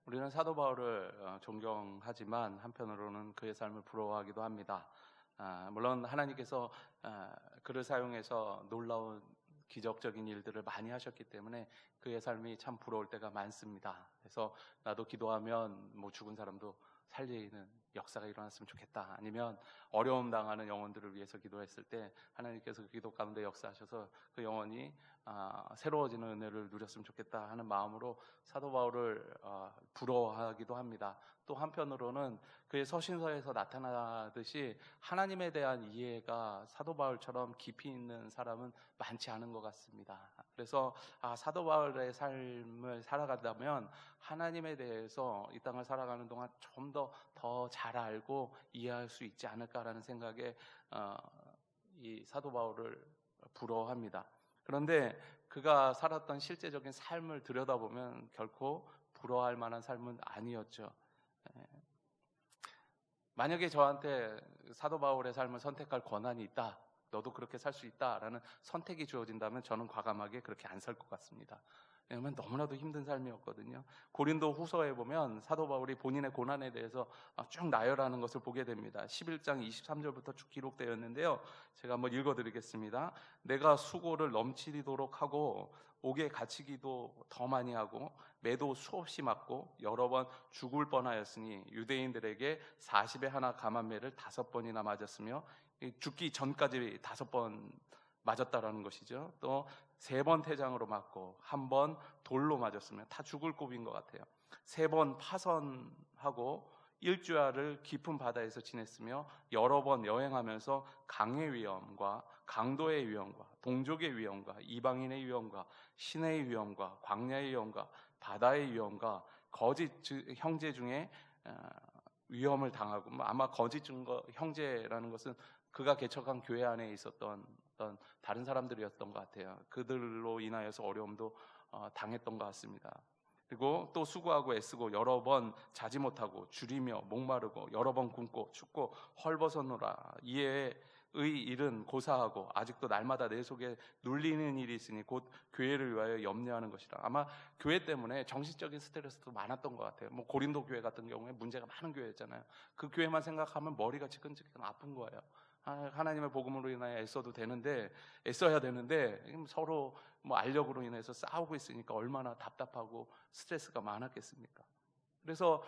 우리는 사도 바울을 존경하지만 한편으로는 그의 삶을 부러워하기도 합니다. 물론 하나님께서 그를 사용해서 놀라운 기적적인 일들을 많이 하셨기 때문에 그의 삶이 참 부러울 때가 많습니다. 그래서 나도 기도하면 뭐 죽은 사람도 살리는 역사가 일어났으면 좋겠다. 아니면 어려움 당하는 영혼들을 위해서 기도했을 때 하나님께서 그 기도 가운데 역사하셔서 그 영혼이 새로워지는 은혜를 누렸으면 좋겠다 하는 마음으로 사도 바울을 부러워하기도 합니다. 또 한편으로는 그의 서신서에서 나타나듯이 하나님에 대한 이해가 사도 바울처럼 깊이 있는 사람은 많지 않은 것 같습니다. 그래서 사도 바울의 삶을 살아간다면 하나님에 대해서 이 땅을 살아가는 동안 좀 더 잘 알고 이해할 수 있지 않을까라는 생각에 이 사도 바울을 부러워합니다. 그런데 그가 살았던 실제적인 삶을 들여다보면 결코 부러워할 만한 삶은 아니었죠. 만약에 저한테 사도 바울의 삶을 선택할 권한이 있다, 너도 그렇게 살 수 있다라는 선택이 주어진다면 저는 과감하게 그렇게 안 살 것 같습니다. 왜냐하면 너무나도 힘든 삶이었거든요. 고린도 후서에 보면 사도 바울이 본인의 고난에 대해서 쭉 나열하는 것을 보게 됩니다. 11장 23절부터 쭉 기록되어 있는데요, 제가 한번 읽어드리겠습니다. 내가 수고를 넘치도록 하고 옥에 갇히기도 더 많이 하고 매도 수없이 맞고 여러 번 죽을 뻔하였으니 유대인들에게 40에 하나 감한매를 5번이나 맞았으며 죽기 전까지 5번 맞았다라는 것이죠. 또 3번 태장으로 맞고 1번 돌로 맞았으면 다 죽을 곱인 것 같아요. 3번 파선하고 일주야를 깊은 바다에서 지냈으며 여러 번 여행하면서 강의 위험과 강도의 위험과 동족의 위험과 이방인의 위험과 신의 위험과 광야의 위험과 바다의 위험과 거짓 형제 중에 위험을 당하고, 아마 거짓 증거 형제라는 것은 그가 개척한 교회 안에 있었던 어떤 다른 사람들이었던 것 같아요. 그들로 인하여서 어려움도 당했던 것 같습니다. 그리고 또 수고하고 애쓰고 여러 번 자지 못하고 줄이며 목마르고 여러 번 굶고 춥고 헐벗었노라. 이에 의 일은 고사하고 아직도 날마다 내 속에 눌리는 일이 있으니 곧 교회를 위하여 염려하는 것이라. 아마 교회 때문에 정신적인 스트레스도 많았던 것 같아요. 뭐 고린도 교회 같은 경우에 문제가 많은 교회였잖아요. 그 교회만 생각하면 머리가 지끈지끈 아픈 거예요. 하나님의 복음으로 인하여 애써야 되는데 서로 뭐 알력으로 인해서 싸우고 있으니까 얼마나 답답하고 스트레스가 많았겠습니까? 그래서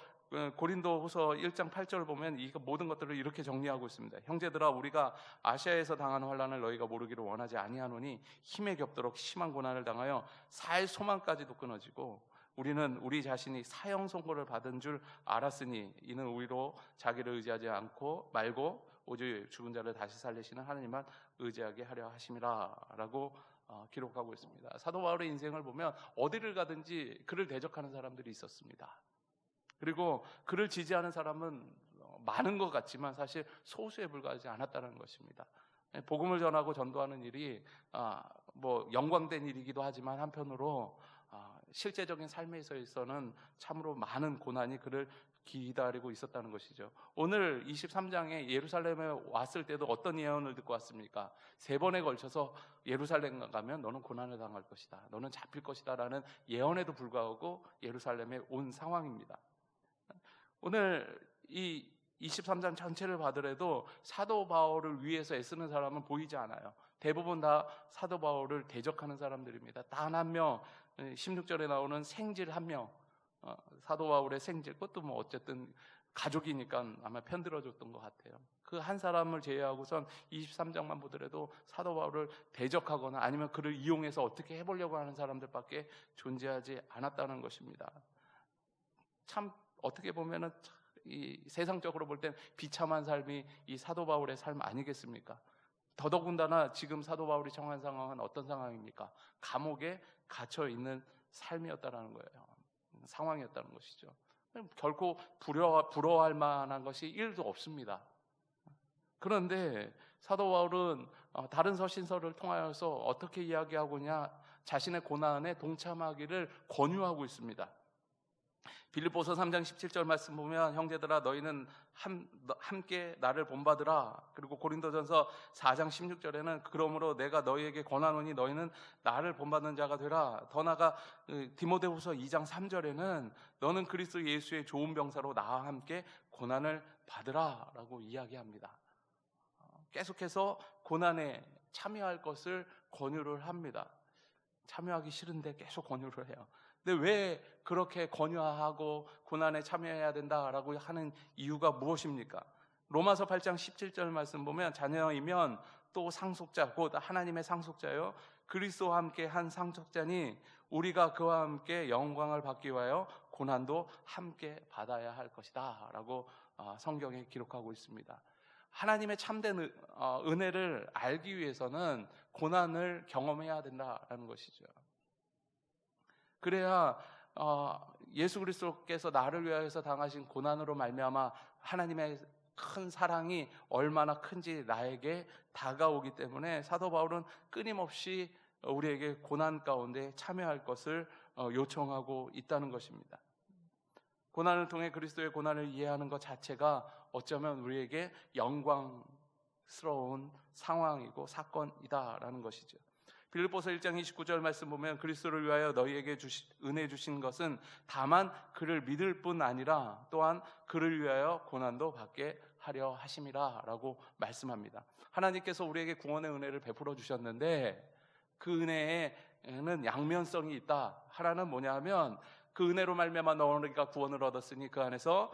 고린도후서 1장 8절을 보면 이 모든 것들을 이렇게 정리하고 있습니다. 형제들아, 우리가 아시아에서 당하는 환난을 너희가 모르기를 원하지 아니하노니 힘에 겹도록 심한 고난을 당하여 살 소망까지도 끊어지고 우리는 우리 자신이 사형 선고를 받은 줄 알았으니 이는 우리로 자기를 의지하지 않고 말고 오직 죽은 자를 다시 살리시는 하나님만 의지하게 하려 하심이라 라고 기록하고 있습니다. 사도 바울의 인생을 보면 어디를 가든지 그를 대적하는 사람들이 있었습니다. 그리고 그를 지지하는 사람은 많은 것 같지만 사실 소수에 불과하지 않았다는 것입니다. 복음을 전하고 전도하는 일이 뭐 영광된 일이기도 하지만 한편으로 실제적인 삶에 있어서는 참으로 많은 고난이 그를 기다리고 있었다는 것이죠. 오늘 23장에 예루살렘에 왔을 때도 어떤 예언을 듣고 왔습니까? 3번에 걸쳐서 예루살렘 가면 너는 고난을 당할 것이다, 너는 잡힐 것이다 라는 예언에도 불구하고 예루살렘에 온 상황입니다. 오늘 이 23장 전체를 봐더라도 사도 바울을 위해서 애쓰는 사람은 보이지 않아요. 대부분 다 사도 바울을 대적하는 사람들입니다. 단 한 명, 16절에 나오는 생질 한 명, 사도 바울의 생질, 그것도 뭐 어쨌든 가족이니까 아마 편들어줬던 것 같아요. 그 한 사람을 제외하고선 23장만 보더라도 사도 바울을 대적하거나 아니면 그를 이용해서 어떻게 해보려고 하는 사람들밖에 존재하지 않았다는 것입니다. 참 어떻게 보면은 이 세상적으로 볼 땐 비참한 삶이 이 사도 바울의 삶 아니겠습니까? 더더군다나 지금 사도 바울이 처한 상황은 어떤 상황입니까? 감옥에 갇혀 있는 삶이었다라는 거예요. 상황이었다는 것이죠. 결코 부러워할 만한 것이 1도 없습니다. 그런데 사도 바울은 다른 서신서를 통하여서 어떻게 이야기하고냐, 자신의 고난에 동참하기를 권유하고 있습니다. 빌립보서 3장 17절 말씀 보면 형제들아 너희는 함께 나를 본받으라. 그리고 고린도전서 4장 16절에는 그러므로 내가 너희에게 권하노니 너희는 나를 본받는 자가 되라. 더 나아가 디모데후서 2장 3절에는 너는 그리스도 예수의 좋은 병사로 나와 함께 고난을 받으라 라고 이야기합니다. 계속해서 고난에 참여할 것을 권유를 합니다. 참여하기 싫은데 계속 권유를 해요. 근데 왜 그렇게 권유하고 고난에 참여해야 된다라고 하는 이유가 무엇입니까? 로마서 8장 17절 말씀 보면 자녀이면 또 상속자 곧 하나님의 상속자요 그리스도와 함께 한 상속자니 우리가 그와 함께 영광을 받기 위하여 고난도 함께 받아야 할 것이다 라고 성경에 기록하고 있습니다. 하나님의 참된 은혜를 알기 위해서는 고난을 경험해야 된다라는 것이죠. 그래야 예수 그리스도께서 나를 위하여서 당하신 고난으로 말미암아 하나님의 큰 사랑이 얼마나 큰지 나에게 다가오기 때문에 사도 바울은 끊임없이 우리에게 고난 가운데 참여할 것을 요청하고 있다는 것입니다. 고난을 통해 그리스도의 고난을 이해하는 것 자체가 어쩌면 우리에게 영광스러운 상황이고 사건이다라는 것이죠. 빌립보서 1장 29절 말씀 보면 그리스도를 위하여 너희에게 은혜 주신 것은 다만 그를 믿을 뿐 아니라 또한 그를 위하여 고난도 받게 하려 하심이라 라고 말씀합니다. 하나님께서 우리에게 구원의 은혜를 베풀어 주셨는데 그 은혜에는 양면성이 있다. 하나는 뭐냐 하면 그 은혜로 말미암아 너희가 구원을 얻었으니 그 안에서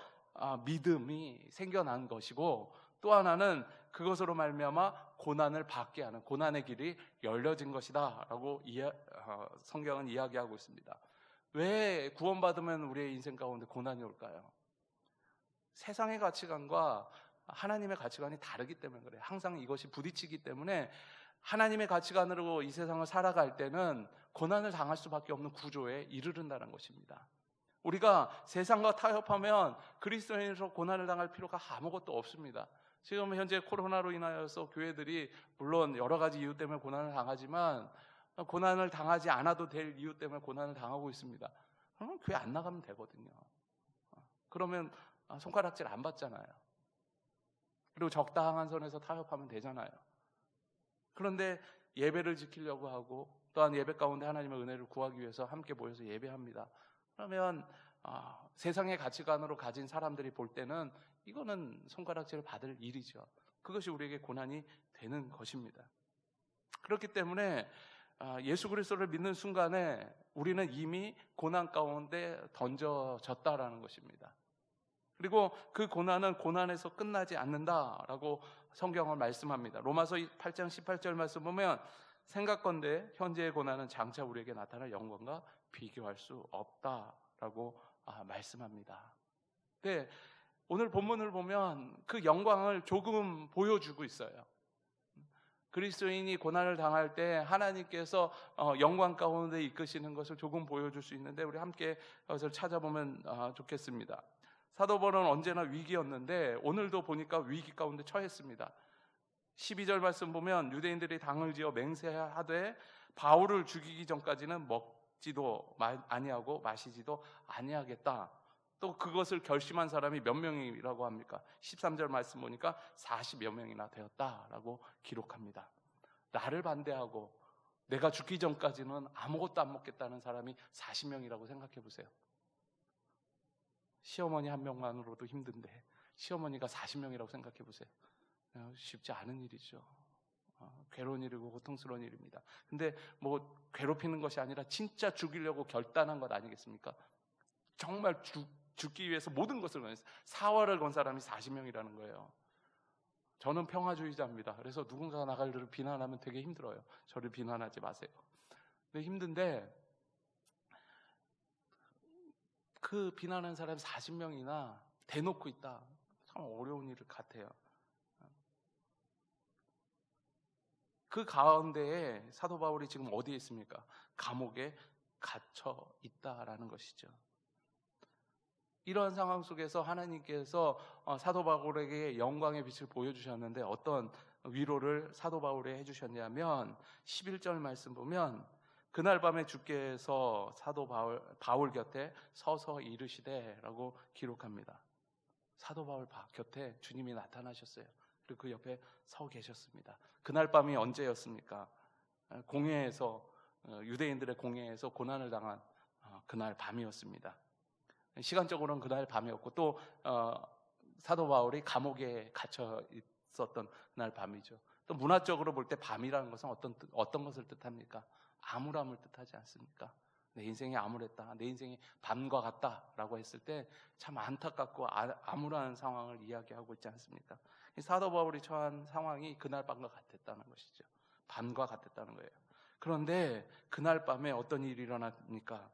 믿음이 생겨난 것이고 또 하나는 그것으로 말미암아 고난을 받게 하는 고난의 길이 열려진 것이다 라고 성경은 이야기하고 있습니다. 왜 구원받으면 우리의 인생 가운데 고난이 올까요? 세상의 가치관과 하나님의 가치관이 다르기 때문에 그래요. 항상 이것이 부딪히기 때문에 하나님의 가치관으로 이 세상을 살아갈 때는 고난을 당할 수밖에 없는 구조에 이르른다는 것입니다. 우리가 세상과 타협하면 그리스도인으로 고난을 당할 필요가 아무것도 없습니다. 지금 현재 코로나로 인하여서 교회들이 물론 여러 가지 이유 때문에 고난을 당하지만 고난을 당하지 않아도 될 이유 때문에 고난을 당하고 있습니다. 그러면 교회 안 나가면 되거든요. 그러면 손가락질 안 받잖아요. 그리고 적당한 선에서 타협하면 되잖아요. 그런데 예배를 지키려고 하고 또한 예배 가운데 하나님의 은혜를 구하기 위해서 함께 모여서 예배합니다. 그러면 세상의 가치관으로 가진 사람들이 볼 때는 이거는 손가락질을 받을 일이죠. 그것이 우리에게 고난이 되는 것입니다. 그렇기 때문에 예수 그리스도를 믿는 순간에 우리는 이미 고난 가운데 던져졌다라는 것입니다. 그리고 그 고난은 고난에서 끝나지 않는다라고 성경은 말씀합니다. 로마서 8장 18절 말씀 보면 생각건대 현재의 고난은 장차 우리에게 나타날 영광과 비교할 수 없다라고 말씀합니다. 네, 오늘 본문을 보면 그 영광을 조금 보여주고 있어요. 그리스도인이 고난을 당할 때 하나님께서 영광 가운데 이끄시는 것을 조금 보여줄 수 있는데 우리 함께 그것을 찾아보면 좋겠습니다. 사도 바울은 언제나 위기였는데 오늘도 보니까 위기 가운데 처했습니다. 12절 말씀 보면 유대인들이 당을 지어 맹세하되 바울을 죽이기 전까지는 먹지도 아니하고 마시지도 아니하겠다. 또 그것을 결심한 사람이 몇 명이라고 합니까? 13절 말씀 보니까 40여 명이나 되었다라고 기록합니다. 나를 반대하고 내가 죽기 전까지는 아무것도 안 먹겠다는 사람이 40명이라고 생각해 보세요. 시어머니 한 명만으로도 힘든데 시어머니가 40명이라고 생각해 보세요. 쉽지 않은 일이죠. 괴로운 일이고 고통스러운 일입니다. 근데 뭐 괴롭히는 것이 아니라 진짜 죽이려고 결단한 것 아니겠습니까? 정말 죽기 위해서 모든 것을 건했어요. 사활을 건 사람이 40명이라는 거예요. 저는 평화주의자입니다. 그래서 누군가가 나를 비난하면 되게 힘들어요. 저를 비난하지 마세요. 근데 힘든데 그 비난하는 사람이 40명이나 대놓고 있다. 참 어려운 일 같아요. 그 가운데에 사도 바울이 지금 어디에 있습니까? 감옥에 갇혀 있다라는 것이죠. 이러한 상황 속에서 하나님께서 사도 바울에게 영광의 빛을 보여주셨는데 어떤 위로를 사도 바울에 해주셨냐면 11절 말씀 보면 그날 밤에 주께서 사도 바울 곁에 서서 이르시되라고 기록합니다. 사도 바울 곁에 주님이 나타나셨어요. 그리고 그 옆에 서 계셨습니다. 그날 밤이 언제였습니까? 공회에서, 유대인들의 공회에서 고난을 당한 그날 밤이었습니다. 시간적으로는 그날 밤이었고, 또 사도 바울이 감옥에 갇혀 있었던 그날 밤이죠. 또 문화적으로 볼 때 밤이라는 것은 어떤 것을 뜻합니까? 암울함을 뜻하지 않습니까? 내 인생이 암울했다, 내 인생이 밤과 같다라고 했을 때 참 안타깝고 암울한 상황을 이야기하고 있지 않습니까? 사도 바울이 처한 상황이 그날 밤과 같았다는 것이죠. 밤과 같았다는 거예요. 그런데 그날 밤에 어떤 일이 일어납니까?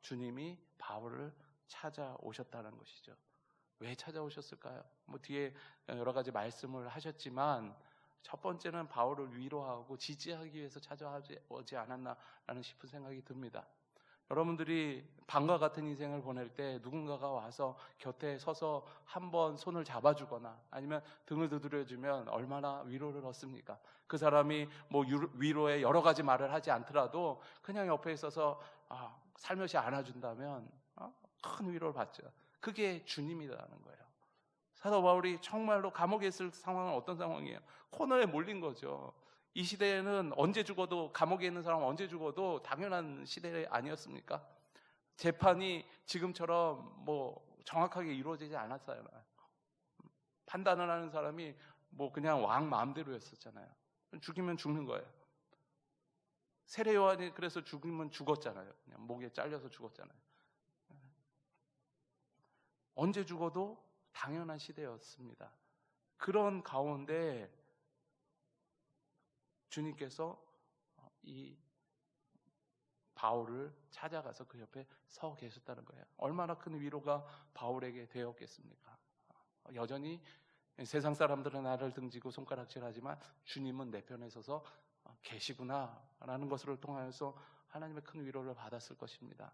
주님이 바울을 찾아오셨다는 것이죠. 왜 찾아오셨을까요? 뒤에 여러 가지 말씀을 하셨지만 첫 번째는 바울을 위로하고 지지하기 위해서 찾아오지 않았나라는 싶은 생각이 듭니다. 여러분들이 밤과 같은 인생을 보낼 때 누군가가 와서 곁에 서서 한번 손을 잡아주거나 아니면 등을 두드려주면 얼마나 위로를 얻습니까? 그 사람이 위로에 여러 가지 말을 하지 않더라도 그냥 옆에 있어서 살며시 안아준다면 큰 위로를 받죠. 그게 주님이라는 거예요. 사도 바울이 정말로 감옥에 있을 상황은 어떤 상황이에요? 코너에 몰린 거죠. 이 시대에는 언제 죽어도, 감옥에 있는 사람은 언제 죽어도 당연한 시대 아니었습니까? 재판이 지금처럼 정확하게 이루어지지 않았어요. 판단을 하는 사람이 그냥 왕 마음대로였었잖아요. 죽이면 죽는 거예요. 세례 요한이 그래서 죽으면 죽었잖아요. 그냥 목에 잘려서 죽었잖아요. 언제 죽어도 당연한 시대였습니다. 그런 가운데 주님께서 이 바울을 찾아가서 그 옆에 서 계셨다는 거예요. 얼마나 큰 위로가 바울에게 되었겠습니까? 여전히 세상 사람들은 나를 등지고 손가락질하지만 주님은 내 편에 서서 계시구나라는 것을 통하여서 하나님의 큰 위로를 받았을 것입니다.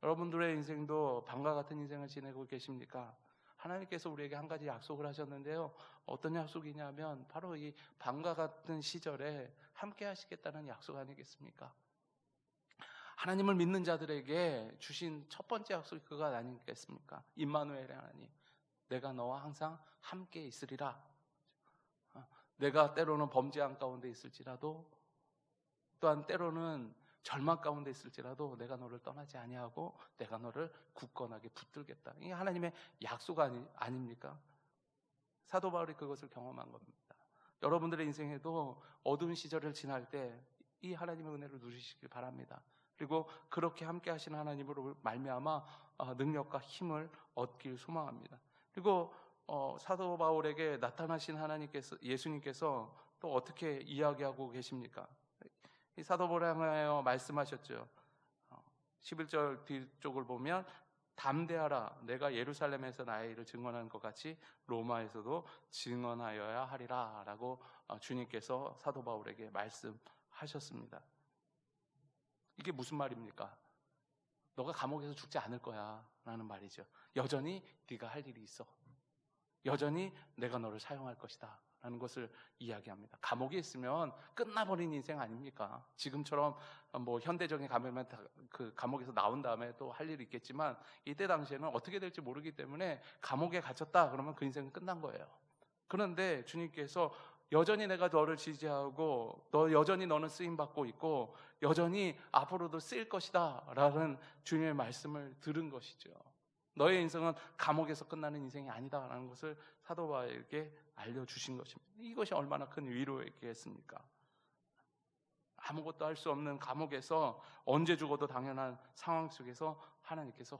여러분들의 인생도 밤과 같은 인생을 지내고 계십니까? 하나님께서 우리에게 한 가지 약속을 하셨는데요. 어떤 약속이냐면 바로 이 밤과 같은 시절에 함께 하시겠다는 약속 아니겠습니까? 하나님을 믿는 자들에게 주신 첫 번째 약속이 그거 아니겠습니까? 임마누엘의 하나님, 내가 너와 항상 함께 있으리라. 내가 때로는 범죄한 가운데 있을지라도, 또한 때로는 절망 가운데 있을지라도 내가 너를 떠나지 아니하고 내가 너를 굳건하게 붙들겠다. 이게 하나님의 약속 아닙니까? 사도 바울이 그것을 경험한 겁니다. 여러분들의 인생에도 어두운 시절을 지날 때 이 하나님의 은혜를 누리시길 바랍니다. 그리고 그렇게 함께 하시는 하나님으로 말미암아 능력과 힘을 얻길 소망합니다. 그리고 사도 바울에게 나타나신 하나님께서, 예수님께서 또 어떻게 이야기하고 계십니까? 이 사도 바울을 향하여 말씀하셨죠. 11절 뒤쪽을 보면 담대하라, 내가 예루살렘에서 나의 일을 증언하는 것 같이 로마에서도 증언하여야 하리라 라고 주님께서 사도 바울에게 말씀하셨습니다. 이게 무슨 말입니까? 너가 감옥에서 죽지 않을 거야 라는 말이죠. 여전히 네가 할 일이 있어. 여전히 내가 너를 사용할 것이다 라는 것을 이야기합니다. 감옥에 있으면 끝나버린 인생 아닙니까? 지금처럼 현대적인 감옥이면 그 감옥에서 나온 다음에 또 할 일이 있겠지만 이때 당시에는 어떻게 될지 모르기 때문에 감옥에 갇혔다 그러면 그 인생은 끝난 거예요. 그런데 주님께서 여전히 내가 너를 지지하고 여전히 너는 쓰임받고 있고 여전히 앞으로도 쓰일 것이다 라는 주님의 말씀을 들은 것이죠. 너의 인생은 감옥에서 끝나는 인생이 아니다라는 것을 사도 바울에게 알려주신 것입니다. 이것이 얼마나 큰 위로였겠습니까? 아무것도 할 수 없는 감옥에서 언제 죽어도 당연한 상황 속에서 하나님께서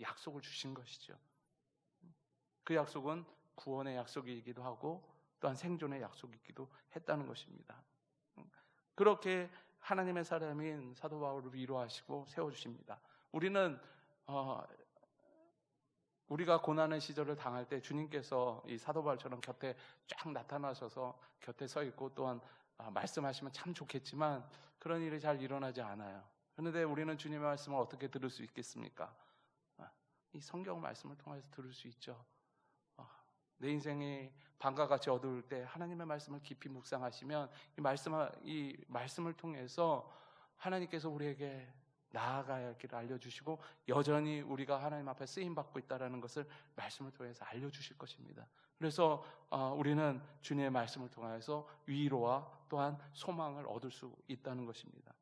약속을 주신 것이죠. 그 약속은 구원의 약속이기도 하고 또한 생존의 약속이기도 했다는 것입니다. 그렇게 하나님의 사람인 사도 바울을 위로하시고 세워주십니다. 우리가 고난의 시절을 당할 때 주님께서 이 사도 바울처럼 곁에 쫙 나타나셔서 곁에 서 있고 또한 말씀하시면 참 좋겠지만 그런 일이 잘 일어나지 않아요. 그런데 우리는 주님의 말씀을 어떻게 들을 수 있겠습니까? 이 성경 말씀을 통해서 들을 수 있죠. 내 인생이 밤과 같이 어두울 때 하나님의 말씀을 깊이 묵상하시면 이 말씀을 통해서 하나님께서 우리에게 나아가야 할 길을 알려주시고 여전히 우리가 하나님 앞에 쓰임받고 있다는 것을 말씀을 통해서 알려주실 것입니다. 그래서 우리는 주님의 말씀을 통해서 위로와 또한 소망을 얻을 수 있다는 것입니다.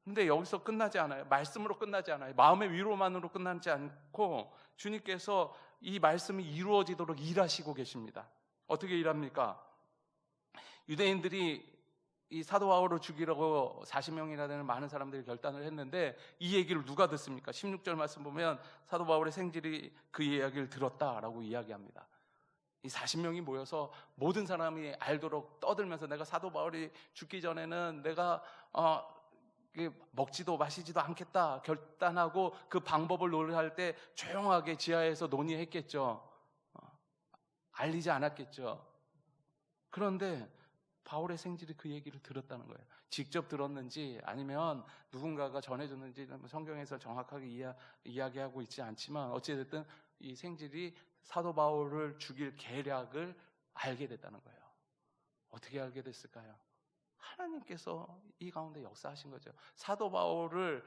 그런데 여기서 끝나지 않아요. 말씀으로 끝나지 않아요. 마음의 위로만으로 끝나지 않고 주님께서 이 말씀이 이루어지도록 일하시고 계십니다. 어떻게 일합니까? 유대인들이 이 사도 바울을 죽이려고 40명이나 되는 많은 사람들이 결단을 했는데 이 얘기를 누가 듣습니까? 16절 말씀 보면 사도 바울의 생질이 그 이야기를 들었다라고 이야기합니다. 이 40명이 모여서 모든 사람이 알도록 떠들면서 내가 사도 바울이 죽기 전에는 내가 먹지도 마시지도 않겠다 결단하고 그 방법을 논의할 때 조용하게 지하에서 논의했겠죠. 알리지 않았겠죠. 그런데 바울의 생질이 그 얘기를 들었다는 거예요. 직접 들었는지 아니면 누군가가 전해줬는지 성경에서 정확하게 이야기하고 있지 않지만 어찌됐든 이 생질이 사도 바울을 죽일 계략을 알게 됐다는 거예요. 어떻게 알게 됐을까요? 하나님께서 이 가운데 역사하신 거죠. 사도 바울을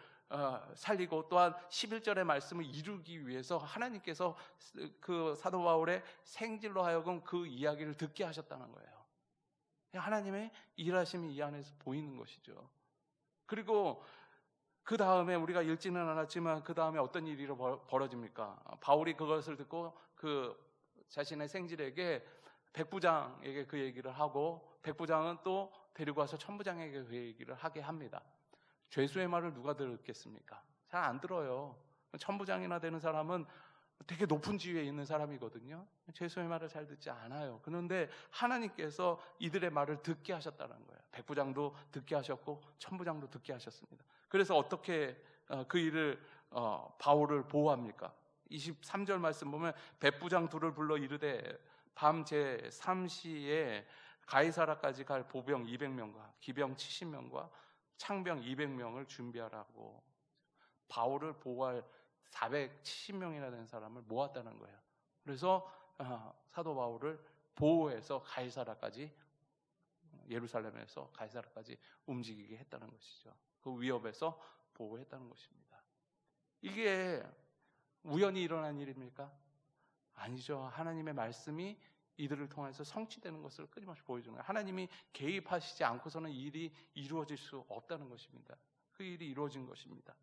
살리고 또한 11절의 말씀을 이루기 위해서 하나님께서 그 사도 바울의 생질로 하여금 그 이야기를 듣게 하셨다는 거예요. 하나님의 일하심이 이 안에서 보이는 것이죠. 그리고 그 다음에 우리가 읽지는 않았지만 그 다음에 어떤 일이 벌어집니까? 바울이 그것을 듣고 그 자신의 생질에게 백부장에게 그 얘기를 하고 백부장은 또 데리고 와서 천부장에게 그 얘기를 하게 합니다. 죄수의 말을 누가 듣겠습니까? 잘 안 들어요. 천부장이나 되는 사람은 되게 높은 지위에 있는 사람이거든요. 죄수의 말을 잘 듣지 않아요. 그런데 하나님께서 이들의 말을 듣게 하셨다는 거예요. 백부장도 듣게 하셨고 천부장도 듣게 하셨습니다. 그래서 어떻게 그 일을 바울을 보호합니까? 23절 말씀 보면 백부장 둘을 불러 이르되 밤 제3시에 가이사라까지 갈 보병 200명과 기병 70명과 창병 200명을 준비하라고 바울을 보호할 470명이나 되는 사람을 모았다는 거예요. 그래서 사도 바울을 보호해서 가이사라까지 예루살렘에서 가이사라까지 움직이게 했다는 것이죠. 그 위협에서 보호했다는 것입니다. 이게 우연히 일어난 일입니까? 아니죠. 하나님의 말씀이 이들을 통해서 성취되는 것을 끊임없이 보여주는 거예요. 하나님이 개입하시지 않고서는 일이 이루어질 수 없다는 것입니다. 그 일이 이루어진 것입니다.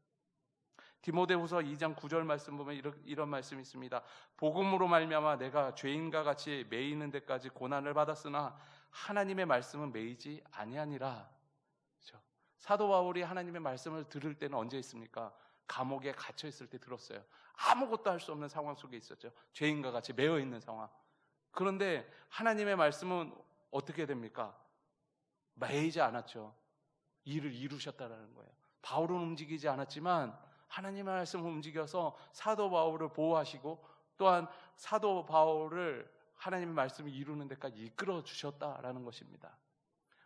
디모데후서 2장 9절 말씀 보면 이런 말씀이 있습니다. 복음으로 말미암아 내가 죄인과 같이 매이는 데까지 고난을 받았으나 하나님의 말씀은 매이지 아니하니라. 그렇죠? 사도 바울이 하나님의 말씀을 들을 때는 언제 있습니까? 감옥에 갇혀 있을 때 들었어요. 아무것도 할 수 없는 상황 속에 있었죠. 죄인과 같이 매여 있는 상황. 그런데 하나님의 말씀은 어떻게 됩니까? 매이지 않았죠. 일을 이루셨다라는 거예요. 바울은 움직이지 않았지만 하나님의 말씀을 움직여서 사도 바울을 보호하시고 또한 사도 바울을 하나님의 말씀을 이루는 데까지 이끌어 주셨다라는 것입니다.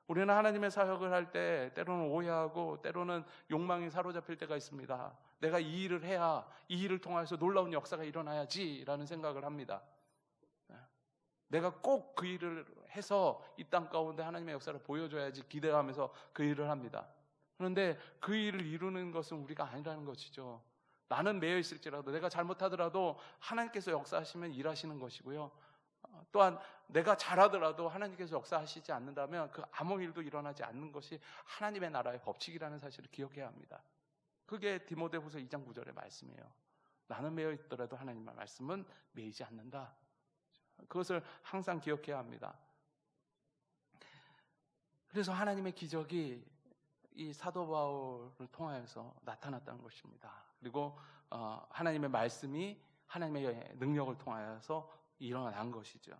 우리는 하나님의 사역을 할 때 때로는 오해하고 때로는 욕망이 사로잡힐 때가 있습니다. 내가 이 일을 해야 이 일을 통해서 놀라운 역사가 일어나야지라는 생각을 합니다. 내가 꼭 그 일을 해서 이 땅 가운데 하나님의 역사를 보여줘야지 기대하면서 그 일을 합니다. 그런데 그 일을 이루는 것은 우리가 아니라는 것이죠. 나는 매여 있을지라도 내가 잘못하더라도 하나님께서 역사하시면 일하시는 것이고요. 또한 내가 잘하더라도 하나님께서 역사하시지 않는다면 그 아무 일도 일어나지 않는 것이 하나님의 나라의 법칙이라는 사실을 기억해야 합니다. 그게 디모데후서 2장 9절의 말씀이에요. 나는 매여 있더라도 하나님의 말씀은 매이지 않는다. 그것을 항상 기억해야 합니다. 그래서 하나님의 기적이 이 사도 바울을 통하여서 나타났다는 것입니다. 그리고 하나님의 말씀이 하나님의 능력을 통하여서 일어난 것이죠.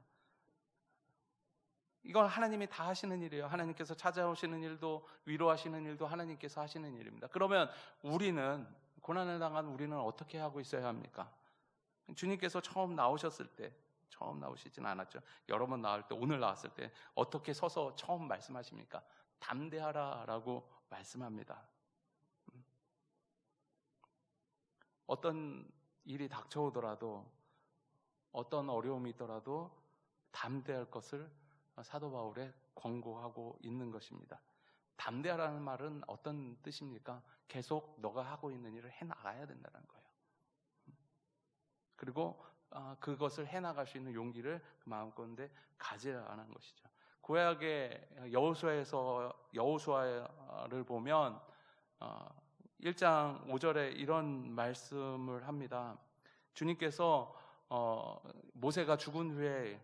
이건 하나님이 다 하시는 일이에요. 하나님께서 찾아오시는 일도 위로하시는 일도 하나님께서 하시는 일입니다. 그러면 우리는 고난을 당한 우리는 어떻게 하고 있어야 합니까? 주님께서 처음 나오셨을 때 처음 나오시진 않았죠. 여러 번 나올 때 오늘 나왔을 때 어떻게 서서 처음 말씀하십니까? 담대하라라고 말씀합니다. 어떤 일이 닥쳐오더라도 어떤 어려움이 있더라도 담대할 것을 사도 바울에 권고하고 있는 것입니다. 담대하라는 말은 어떤 뜻입니까? 계속 너가 하고 있는 일을 해나가야 된다는 거예요. 그리고 그것을 해나갈 수 있는 용기를 그 마음가운데 가지라는 것이죠. 구약의 여호수아를 보면 1장 5절에 이런 말씀을 합니다. 주님께서 모세가 죽은 후에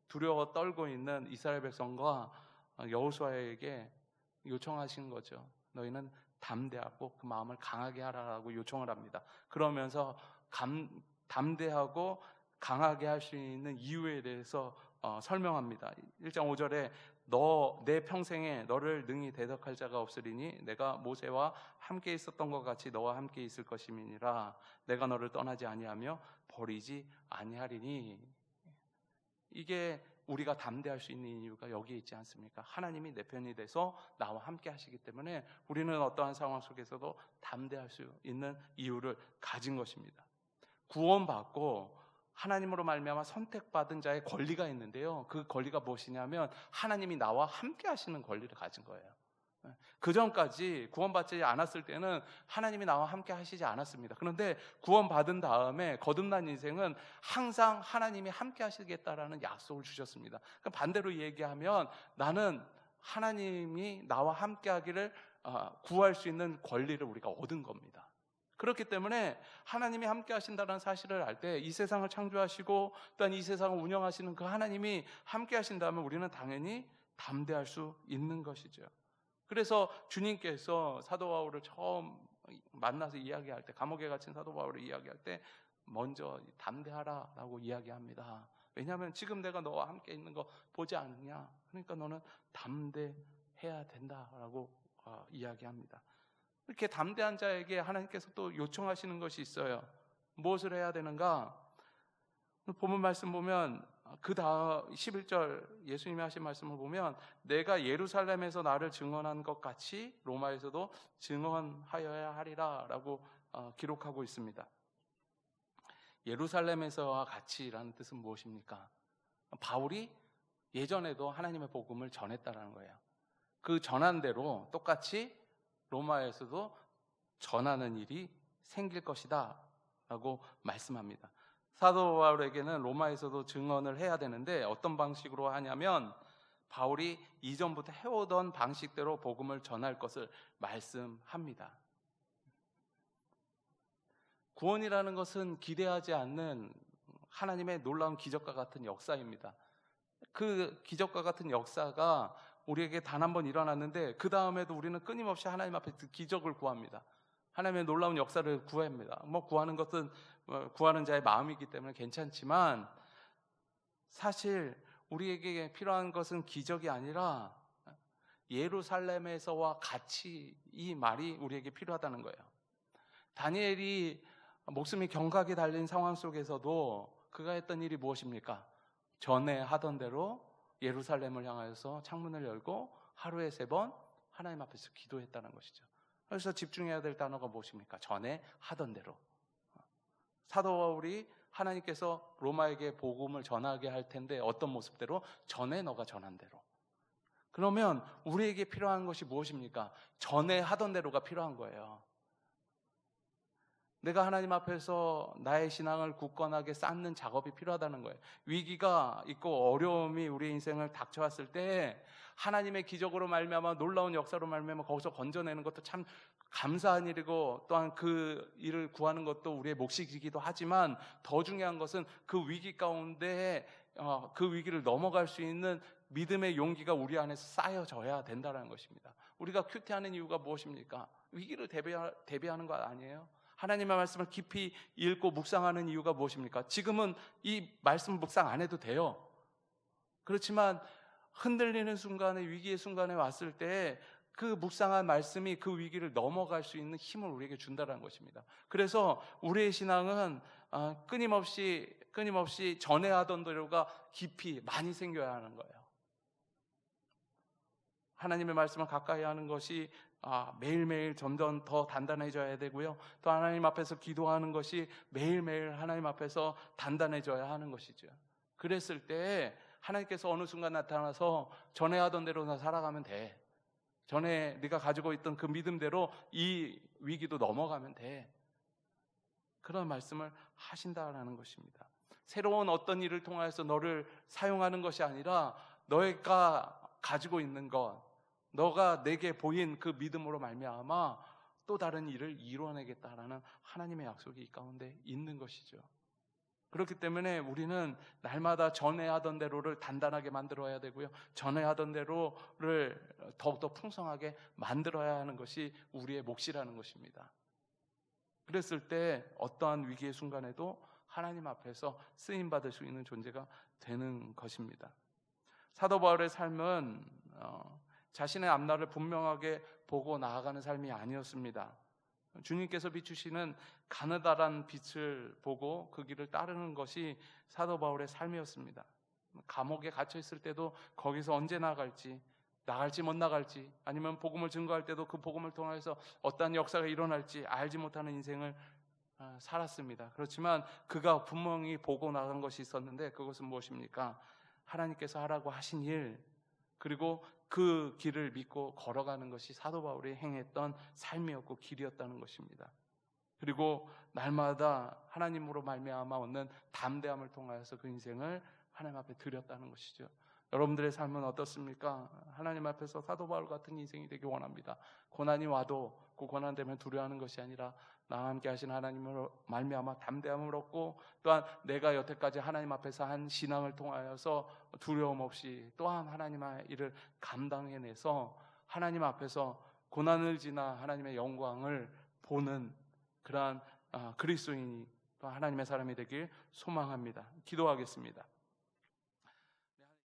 두려워 떨고 있는 이스라엘 백성과 여호수아에게 요청하신 거죠. 너희는 담대하고 그 마음을 강하게 하라라고 요청을 합니다. 그러면서 담대하고 강하게 할 수 있는 이유에 대해서 설명합니다. 1장 5절에 내 평생에 너를 능히 대적할 자가 없으리니 내가 모세와 함께 있었던 것 같이 너와 함께 있을 것임이니라. 내가 너를 떠나지 아니하며 버리지 아니하리니. 이게 우리가 담대할 수 있는 이유가 여기에 있지 않습니까? 하나님이 내 편이 돼서 나와 함께 하시기 때문에 우리는 어떠한 상황 속에서도 담대할 수 있는 이유를 가진 것입니다. 구원받고 하나님으로 말미암아 선택받은 자의 권리가 있는데요, 그 권리가 무엇이냐면 하나님이 나와 함께 하시는 권리를 가진 거예요. 그 전까지 구원받지 않았을 때는 하나님이 나와 함께 하시지 않았습니다. 그런데 구원받은 다음에 거듭난 인생은 항상 하나님이 함께 하시겠다라는 약속을 주셨습니다. 반대로 얘기하면 나는 하나님이 나와 함께 하기를 구할 수 있는 권리를 우리가 얻은 겁니다. 그렇기 때문에 하나님이 함께 하신다는 사실을 알 때 이 세상을 창조하시고 또한 이 세상을 운영하시는 그 하나님이 함께 하신다면 우리는 당연히 담대할 수 있는 것이죠. 그래서 주님께서 사도 바울을 처음 만나서 이야기할 때, 감옥에 갇힌 사도 바울을 이야기할 때 먼저 담대하라라고 이야기합니다. 왜냐하면 지금 내가 너와 함께 있는 거 보지 않느냐, 그러니까 너는 담대해야 된다라고 이야기합니다. 이렇게 담대한 자에게 하나님께서 또 요청하시는 것이 있어요. 무엇을 해야 되는가? 본문 말씀 보면 그 다음 11절 예수님이 하신 말씀을 보면 내가 예루살렘에서 나를 증언한 것 같이 로마에서도 증언하여야 하리라 라고 기록하고 있습니다. 예루살렘에서와 같이라는 뜻은 무엇입니까? 바울이 예전에도 하나님의 복음을 전했다는 거예요. 그 전한 대로 똑같이 로마에서도 전하는 일이 생길 것이다 라고 말씀합니다. 사도 바울에게는 로마에서도 증언을 해야 되는데 어떤 방식으로 하냐면 바울이 이전부터 해오던 방식대로 복음을 전할 것을 말씀합니다. 구원이라는 것은 기대하지 않는 하나님의 놀라운 기적과 같은 역사입니다. 그 기적과 같은 역사가 우리에게 단 한 번 일어났는데 그 다음에도 우리는 끊임없이 하나님 앞에 그 기적을 구합니다. 하나님의 놀라운 역사를 구합니다. 구하는 것은 구하는 자의 마음이기 때문에 괜찮지만 사실 우리에게 필요한 것은 기적이 아니라 예루살렘에서와 같이, 이 말이 우리에게 필요하다는 거예요. 다니엘이 목숨이 경각에 달린 상황 속에서도 그가 했던 일이 무엇입니까? 전에 하던 대로 예루살렘을 향하여서 창문을 열고 하루에 3번 하나님 앞에서 기도했다는 것이죠. 그래서 집중해야 될 단어가 무엇입니까? 전에 하던 대로. 사도 바울이 하나님께서 로마에게 복음을 전하게 할 텐데 어떤 모습대로? 전에 너가 전한 대로. 그러면 우리에게 필요한 것이 무엇입니까? 전에 하던 대로가 필요한 거예요. 내가 하나님 앞에서 나의 신앙을 굳건하게 쌓는 작업이 필요하다는 거예요. 위기가 있고 어려움이 우리 인생을 닥쳐왔을 때 하나님의 기적으로 말미암아 놀라운 역사로 말미암아 거기서 건져내는 것도 참 감사한 일이고 또한 그 일을 구하는 것도 우리의 몫이기도 하지만 더 중요한 것은 그 위기 가운데 그 위기를 넘어갈 수 있는 믿음의 용기가 우리 안에서 쌓여져야 된다는 것입니다. 우리가 큐티하는 이유가 무엇입니까? 위기를 대비하는 것 아니에요? 하나님의 말씀을 깊이 읽고 묵상하는 이유가 무엇입니까? 지금은 이 말씀 묵상 안 해도 돼요. 그렇지만 흔들리는 순간에, 위기의 순간에 왔을 때 그 묵상한 말씀이 그 위기를 넘어갈 수 있는 힘을 우리에게 준다는 것입니다. 그래서 우리의 신앙은 끊임없이 전에 하던 대로가 깊이 많이 생겨야 하는 거예요. 하나님의 말씀을 가까이 하는 것이 매일매일 점점 더 단단해져야 되고요. 또 하나님 앞에서 기도하는 것이 매일매일 하나님 앞에서 단단해져야 하는 것이죠. 그랬을 때 하나님께서 어느 순간 나타나서 전에 하던 대로 나 살아가면 돼. 전에 네가 가지고 있던 그 믿음대로 이 위기도 넘어가면 돼. 그런 말씀을 하신다라는 것입니다. 새로운 어떤 일을 통하여서 너를 사용하는 것이 아니라 너가 가지고 있는 것, 너가 내게 보인 그 믿음으로 말미암아 또 다른 일을 이루어내겠다라는 하나님의 약속이 이 가운데 있는 것이죠. 그렇기 때문에 우리는 날마다 전에 하던 대로를 단단하게 만들어야 되고요, 전에 하던 대로를 더욱더 풍성하게 만들어야 하는 것이 우리의 몫이라는 것입니다. 그랬을 때 어떠한 위기의 순간에도 하나님 앞에서 쓰임받을 수 있는 존재가 되는 것입니다. 사도 바울의 삶은 자신의 앞날을 분명하게 보고 나아가는 삶이 아니었습니다. 주님께서 비추시는 가느다란 빛을 보고 그 길을 따르는 것이 사도 바울의 삶이었습니다. 감옥에 갇혀 있을 때도 거기서 언제 나갈지 못 나갈지, 아니면 복음을 증거할 때도 그 복음을 통해서 어떠한 역사가 일어날지 알지 못하는 인생을 살았습니다. 그렇지만 그가 분명히 보고 나간 것이 있었는데, 그것은 무엇입니까? 하나님께서 하라고 하신 일, 그리고 그 길을 믿고 걸어가는 것이 사도 바울이 행했던 삶이었고 길이었다는 것입니다. 그리고 날마다 하나님으로 말미암아 얻는 담대함을 통하여서 그 인생을 하나님 앞에 드렸다는 것이죠. 여러분들의 삶은 어떻습니까? 하나님 앞에서 사도 바울 같은 인생이 되기 원합니다. 고난이 와도 그 고난 때문에 두려워하는 것이 아니라 나와 함께 하신 하나님으로 말미암아 담대함을 얻고, 또한 내가 여태까지 하나님 앞에서 한 신앙을 통하여서 두려움 없이 또한 하나님의 일을 감당해내서 하나님 앞에서 고난을 지나 하나님의 영광을 보는 그러한 그리스도인이 또 하나님의 사람이 되길 소망합니다. 기도하겠습니다.